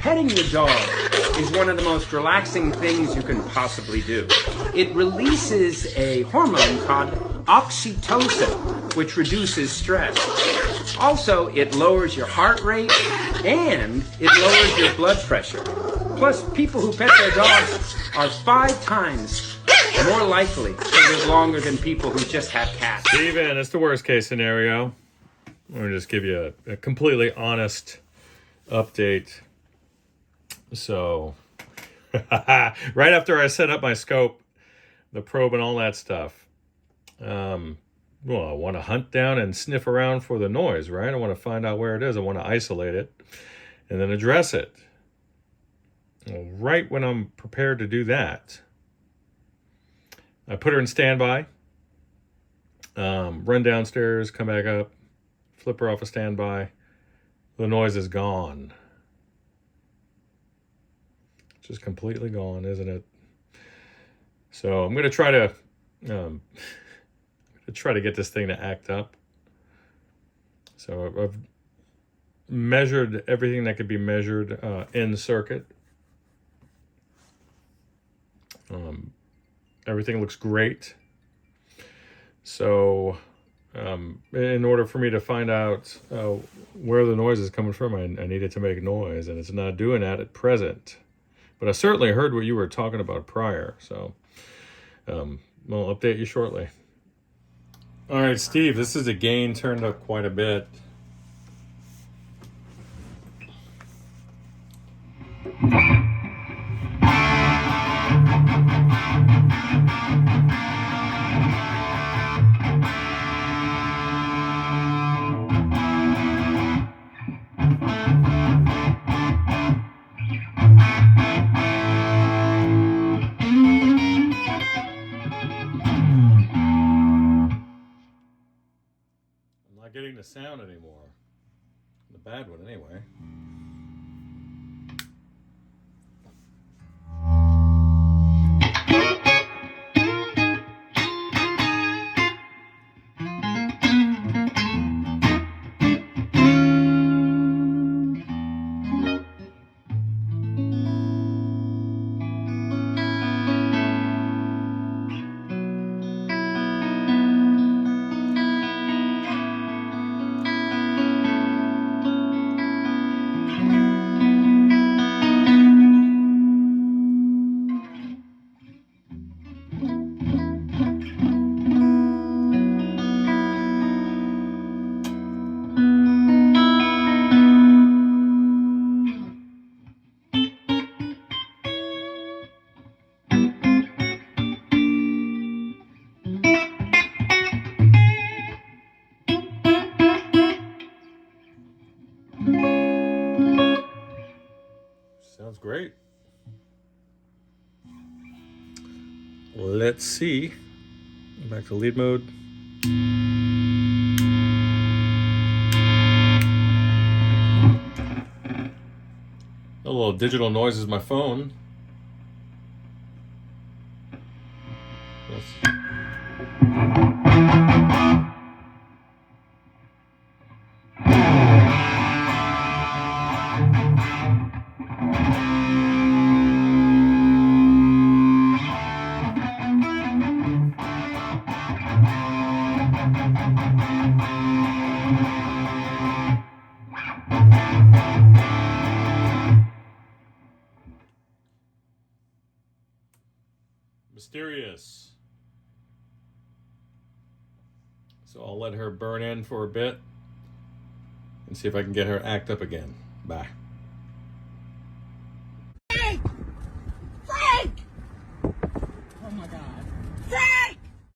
Petting your dog is one of the most relaxing things you can possibly do. It releases a hormone called oxytocin, which reduces stress. Also, it lowers your heart rate and it lowers your blood pressure. Plus, people who pet their dogs are 5 times more likely to live longer than people who just have cats. Steven, it's the worst case scenario. I'm going to just give you a completely honest update. So, right after I set up my scope, the probe and all that stuff, well, I want to hunt down and sniff around for the noise, right? I want to find out where it is. I want to isolate it and then address it. Well, right when I'm prepared to do that, I put her in standby, run downstairs, come back up, flip her off a standby. The noise is gone. Just completely gone, isn't it? So I'm going to try to get this thing to act up. So I've measured everything that could be measured in circuit. Everything looks great. So in order for me to find out where the noise is coming from, I needed to make noise, and it's not doing that at present. But I certainly heard what you were talking about prior, so I'll update you shortly. All right, Steve, this is the gain turned up quite a bit. Getting the sound anymore. The bad one anyway. Sounds great. Let's see. Back to lead mode. A little digital noise is my phone. Mysterious. So I'll let her burn in for a bit and see if I can get her act up again. Bye.